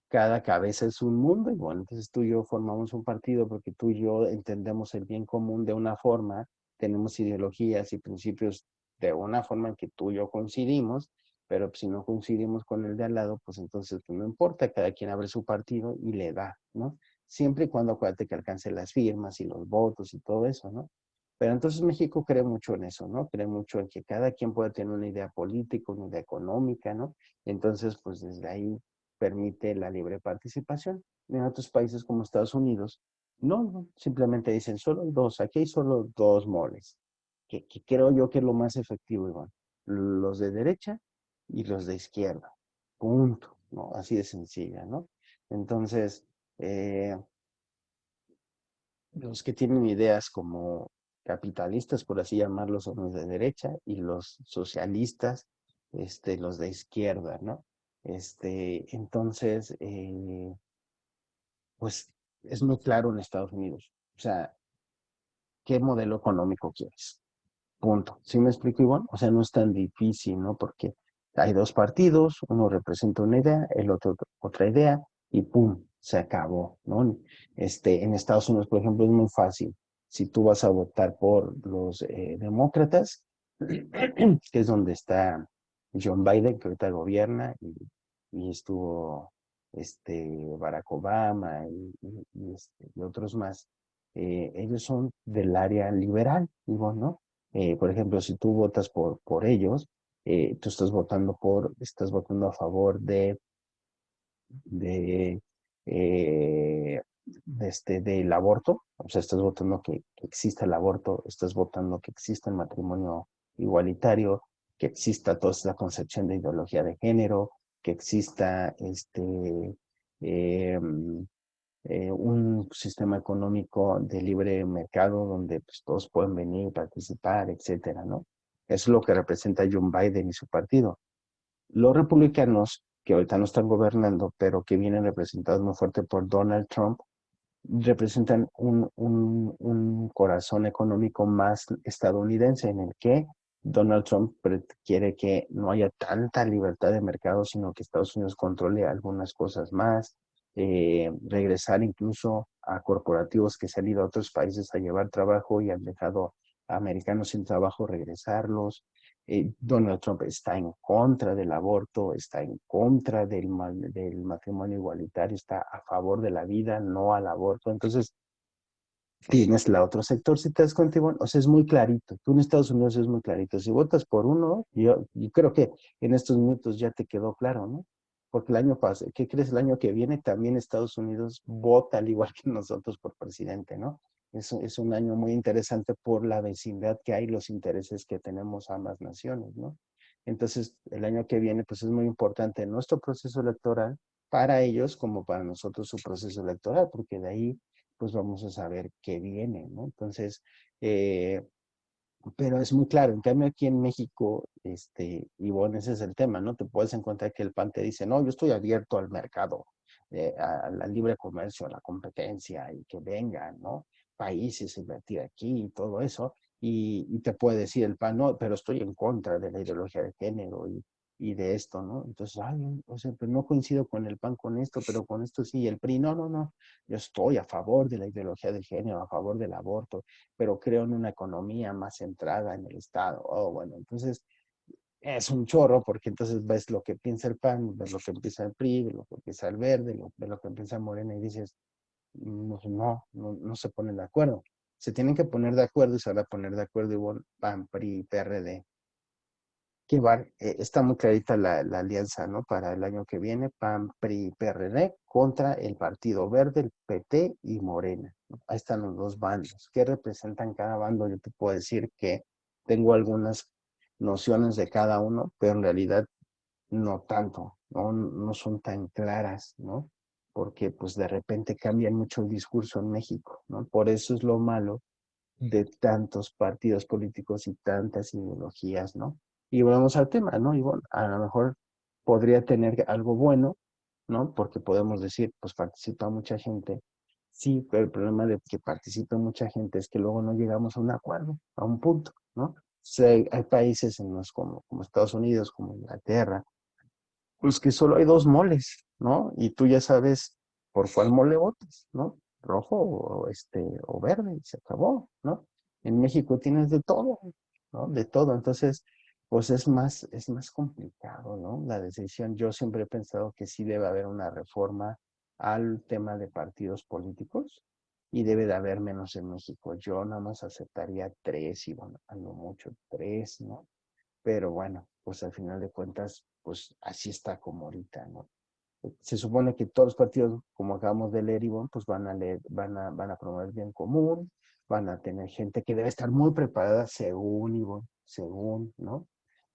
Speaker 1: cada cabeza es un mundo y bueno, entonces tú y yo formamos un partido porque tú y yo entendemos el bien común de una forma, tenemos ideologías y principios de una forma en que tú y yo coincidimos, pero si no coincidimos con el de al lado, pues entonces pues, no importa, cada quien abre su partido y le da, ¿no? Siempre y cuando acuérdate que alcance las firmas y los votos y todo eso, ¿no? Pero entonces México cree mucho en eso, ¿no? Cree mucho en que cada quien puede tener una idea política, una idea económica, ¿no? Entonces, pues desde ahí permite la libre participación. En otros países como Estados Unidos, no, simplemente dicen solo dos, aquí hay solo dos moles, que creo yo que es lo más efectivo, Iván. Los de derecha y los de izquierda. Punto, ¿no? Así de sencilla, ¿no? Entonces, eh, los que tienen ideas como capitalistas, por así llamarlos, son los de derecha, y los socialistas, los de izquierda, ¿no? Entonces, pues es muy claro en Estados Unidos. O sea, ¿qué modelo económico quieres? Punto. ¿Sí me explico igual? O sea, no es tan difícil, ¿no? Porque hay dos partidos, uno representa una idea, el otro otra idea, y ¡pum! Se acabó, ¿no? En Estados Unidos, por ejemplo, es muy fácil. Si tú vas a votar por los demócratas, que es donde está John Biden, que ahorita gobierna, y estuvo Barack Obama y otros más, ellos son del área liberal, digo, ¿no? Por ejemplo, si tú votas por ellos, tú estás votando a favor de, del aborto, o sea, estás votando que exista el aborto, estás votando que exista el matrimonio igualitario, que exista toda esta concepción de ideología de género, que exista eh, un sistema económico de libre mercado donde pues, todos pueden venir, participar, etcétera, ¿no? Eso es lo que representa John Biden y su partido. Los republicanos, que ahorita no están gobernando, pero que vienen representados muy fuerte por Donald Trump, representan un corazón económico más estadounidense en el que Donald Trump quiere que no haya tanta libertad de mercado, sino que Estados Unidos controle algunas cosas más. regresar incluso a corporativos que se han ido a otros países a llevar trabajo y han dejado a americanos sin trabajo regresarlos. Donald Trump está en contra del aborto, está en contra del matrimonio igualitario, está a favor de la vida, no al aborto. Entonces, tienes el otro sector, si te das cuenta, Ivonne, o sea, es muy clarito. Tú en Estados Unidos es muy clarito. Si votas por uno, yo creo que en estos minutos ya te quedó claro, ¿no? Porque el año pasado, ¿qué crees? El año que viene también Estados Unidos vota al igual que nosotros por presidente, ¿no? Es un año muy interesante por la vecindad que hay, los intereses que tenemos ambas naciones, ¿no? Entonces, el año que viene, pues es muy importante nuestro proceso electoral para ellos como para nosotros su proceso electoral, porque de ahí pues vamos a saber qué viene, ¿no? Entonces, eh, pero es muy claro, en cambio aquí en México, y bueno, ese es el tema, ¿no? Te puedes encontrar que el PAN te dice, no, yo estoy abierto al mercado, al libre comercio, a la competencia, y que vengan, ¿no? Países a invertir aquí y todo eso, y te puede decir el PAN, no, pero estoy en contra de la ideología de género y de esto, ¿no? Entonces, ay, o sea, pero no coincido con el PAN con esto, pero con esto sí, el PRI, no, no, no, yo estoy a favor de la ideología de género, a favor del aborto, pero creo en una economía más centrada en el Estado. Oh, bueno, entonces es un chorro porque entonces ves lo que piensa el PAN, ves lo que piensa el PRI, ves lo que piensa el Verde, ves lo que piensa Morena y dices, no se ponen de acuerdo. Se tienen que poner de acuerdo y se van a poner de acuerdo igual PAN, PRI, PRD, que está muy clarita la alianza, ¿no? Para el año que viene, PAN, PRI, PRD contra el Partido Verde, el PT y Morena, ¿no? Ahí están los dos bandos. ¿Qué representan cada bando? Yo te puedo decir que tengo algunas nociones de cada uno, pero en realidad no tanto, no son tan claras, ¿no? Porque pues de repente cambia mucho el discurso en México, ¿no? Por eso es lo malo de tantos partidos políticos y tantas ideologías, ¿no? Y volvemos al tema, ¿no? Y bueno, a lo mejor podría tener algo bueno, ¿no? Porque podemos decir, pues participa mucha gente, sí, pero el problema de que participe mucha gente es que luego no llegamos a un acuerdo, a un punto, ¿no? O sea, hay países en los como Estados Unidos, como Inglaterra, pues que solo hay dos moles, ¿no? Y tú ya sabes por cuál mole votas, ¿no? Rojo o verde, y se acabó, ¿no? En México tienes de todo, ¿no? De todo. Entonces, pues es más complicado, ¿no? La decisión. Yo siempre he pensado que sí debe haber una reforma al tema de partidos políticos y debe de haber menos en México. Yo nada más aceptaría tres y bueno, a lo mucho tres, ¿no? Pero bueno, pues al final de cuentas, pues así está como ahorita, ¿no? Se supone que todos los partidos, como acabamos de leer, Ivonne, pues van a promover bien común, van a tener gente que debe estar muy preparada, según Ivonne, según, ¿no?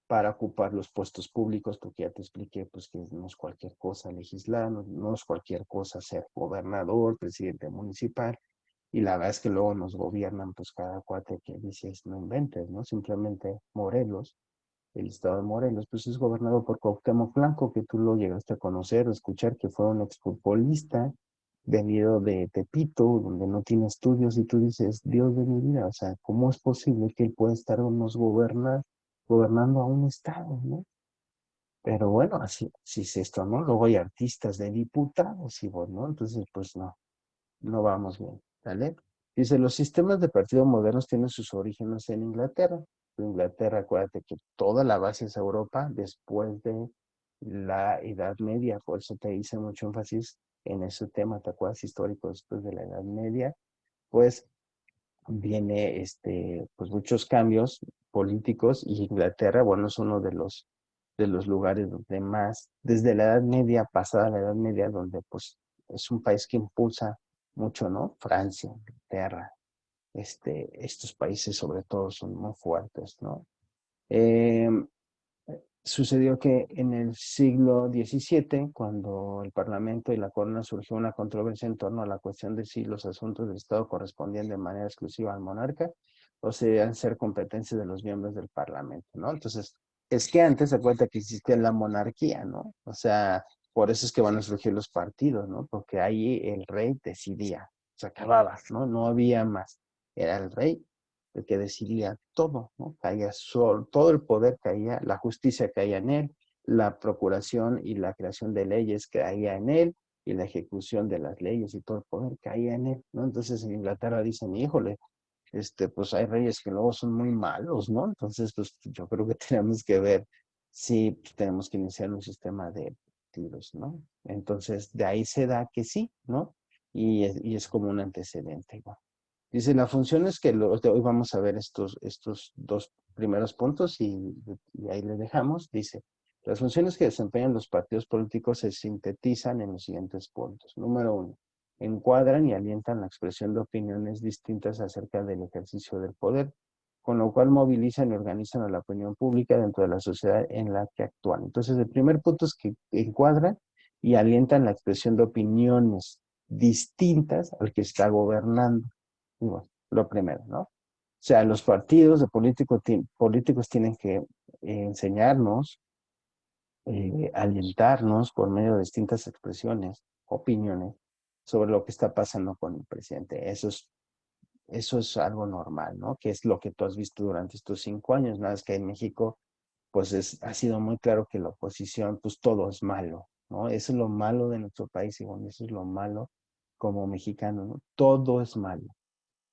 Speaker 1: Para ocupar los puestos públicos, porque ya te expliqué, pues que no es cualquier cosa legislar, no es cualquier cosa ser gobernador, presidente municipal, y la verdad es que luego nos gobiernan, pues cada cuate que dices, no inventes, ¿no? Simplemente Morelos, el estado de Morelos, pues es gobernado por Cuauhtémoc Blanco, que tú lo llegaste a conocer o escuchar, que fue un exfutbolista venido de Tepito, donde no tiene estudios, y tú dices, Dios de mi vida, o sea, ¿cómo es posible que él pueda estar gobernando a un estado, ¿no? Pero bueno, así es esto, ¿no? Luego hay artistas de diputados y bueno, ¿no? Entonces, pues no vamos bien, ¿vale? Dice, los sistemas de partido modernos tienen sus orígenes en Inglaterra. Inglaterra, acuérdate que toda la base es Europa después de la Edad Media, por eso te hice mucho énfasis en ese tema, ¿te acuerdas? Histórico después de la Edad Media, pues viene, pues muchos cambios políticos y Inglaterra, bueno, es uno de los lugares donde más, desde la Edad Media, pasada la Edad Media, donde pues es un país que impulsa mucho, ¿no? Francia, Inglaterra, estos países sobre todo son muy fuertes, ¿no? Eh, Sucedió que en el siglo XVII, cuando el Parlamento y la Corona surgió una controversia en torno a la cuestión de si los asuntos del Estado correspondían de manera exclusiva al monarca o se debían ser competencias de los miembros del Parlamento, ¿no? Entonces, es que antes se cuenta que existía la monarquía, ¿no? O sea, por eso es que van a surgir los partidos, ¿no? Porque ahí el rey decidía, se acababa, ¿no? No había más. Era el rey el que decidía todo, ¿no? Caía todo el poder caía, la justicia caía en él, la procuración y la creación de leyes caía en él, y la ejecución de las leyes y todo el poder caía en él, ¿no? Entonces en Inglaterra dicen, híjole, pues hay reyes que luego son muy malos, ¿no? Entonces, pues yo creo que tenemos que ver si pues, tenemos que iniciar un sistema de tiros, ¿no? Entonces, de ahí se da que sí, ¿no? Y es como un antecedente, ¿no? Dice, la función es que hoy vamos a ver estos dos primeros puntos y ahí le dejamos. Dice, las funciones que desempeñan los partidos políticos se sintetizan en los siguientes puntos. Número uno, encuadran y alientan la expresión de opiniones distintas acerca del ejercicio del poder, con lo cual movilizan y organizan a la opinión pública dentro de la sociedad en la que actúan. Entonces, el primer punto es que encuadran y alientan la expresión de opiniones distintas al que está gobernando. Y bueno, lo primero, ¿no? O sea, los partidos de políticos tienen que enseñarnos, alentarnos por medio de distintas expresiones, opiniones sobre lo que está pasando con el presidente. Eso es algo normal, ¿no? Que es lo que tú has visto durante estos 5 años. Nada más que en México, pues ha sido muy claro que la oposición, pues todo es malo, ¿no? Eso es lo malo de nuestro país y bueno, eso es lo malo como mexicano, ¿no? Todo es malo.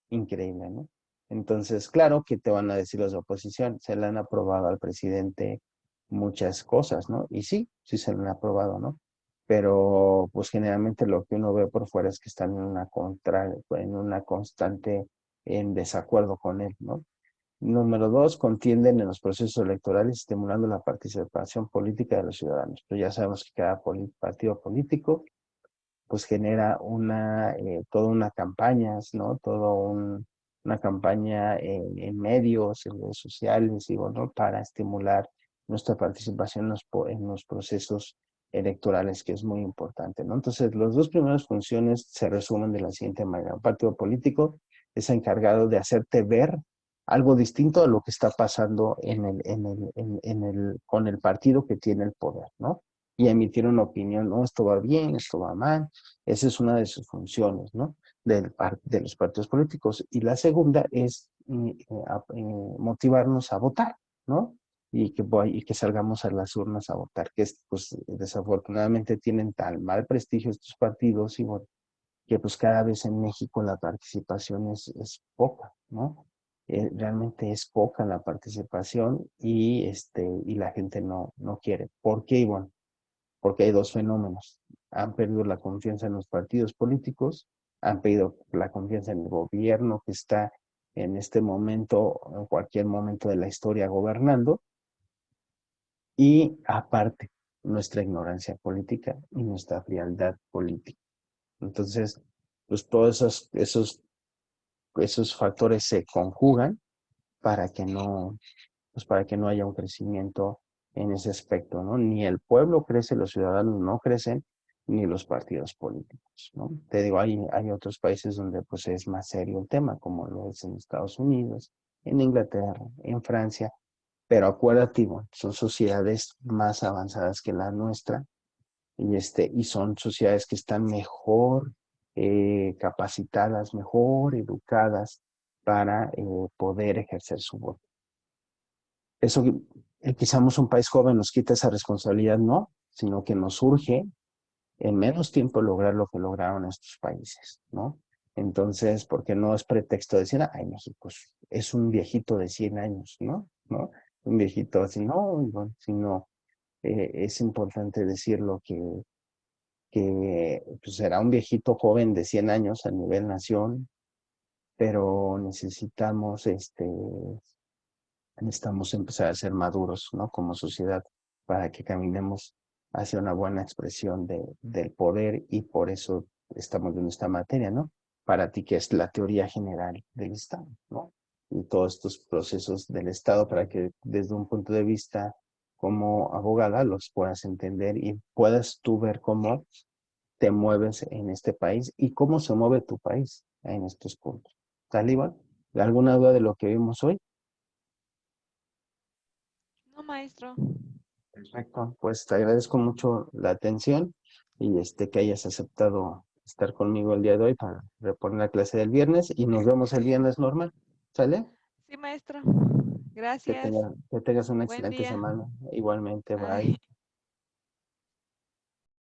Speaker 1: Increíble, ¿no? Entonces, claro que te van a decir los de oposición, se le han aprobado al presidente muchas cosas, ¿no? Y sí, sí se le han aprobado, ¿no? Pero, pues generalmente lo que uno ve por fuera es que están en una constante en desacuerdo con él, ¿no? Número dos, contienden en los procesos electorales estimulando la participación política de los ciudadanos. Pero ya sabemos que cada partido político pues genera toda una campañas, ¿no? Una campaña en medios, en redes sociales, y bueno, para estimular nuestra participación en los procesos electorales, que es muy importante, ¿no? Entonces, las dos primeras funciones se resumen de la siguiente manera. Un partido político es encargado de hacerte ver algo distinto a lo que está pasando con el partido que tiene el poder, ¿no? Y emitir una opinión, no, esto va bien, esto va mal. Esa es una de sus funciones, ¿no? De los partidos políticos. Y la segunda es motivarnos a votar, ¿no? Y que salgamos a las urnas a votar, que pues desafortunadamente tienen tan mal prestigio estos partidos y bueno, que pues cada vez en México la participación es poca, ¿no? Realmente es poca la participación y la gente no quiere. ¿Por qué? Y bueno, porque hay dos fenómenos. Han perdido la confianza en los partidos políticos, han perdido la confianza en el gobierno que está en este momento, en cualquier momento de la historia gobernando, y aparte, nuestra ignorancia política y nuestra frialdad política. Entonces, pues todos esos factores se conjugan para que no, pues para que no haya un crecimiento en ese aspecto, ¿no? Ni el pueblo crece, los ciudadanos no crecen, ni los partidos políticos, ¿no? Te digo, hay otros países donde pues es más serio el tema, como lo es en Estados Unidos, en Inglaterra, en Francia, pero acuérdate, bueno, son sociedades más avanzadas que la nuestra y son sociedades que están mejor capacitadas, mejor educadas para poder ejercer su voto. Eso, el que seamos un país joven nos quita esa responsabilidad, no, sino que nos urge en menos tiempo lograr lo que lograron estos países, ¿no? Entonces, porque no es pretexto de decir, ay, México es un viejito de 100 años, ¿no? ¿No? Un viejito así, no, bueno, sino es importante decirlo que pues, será un viejito joven de 100 años a nivel nación, pero necesitamos empezar a ser maduros, ¿no? Como sociedad, para que caminemos hacia una buena expresión del poder y por eso estamos en esta materia, ¿no? Para ti, que es la teoría general del Estado, ¿no? Y todos estos procesos del Estado para que desde un punto de vista como abogada los puedas entender y puedas tú ver cómo te mueves en este país y cómo se mueve tu país en estos puntos. ¿Tal, Iván? ¿Alguna duda de lo que vimos hoy?
Speaker 2: No, maestro.
Speaker 1: Perfecto, pues te agradezco mucho la atención y que hayas aceptado estar conmigo el día de hoy para reponer la clase del viernes y nos vemos el viernes normal. ¿Sale?
Speaker 2: Sí, maestro.
Speaker 1: Que
Speaker 2: Gracias.
Speaker 1: tengas una
Speaker 2: Buen
Speaker 1: excelente
Speaker 2: día.
Speaker 1: semana. Igualmente, bye.
Speaker 2: Bye.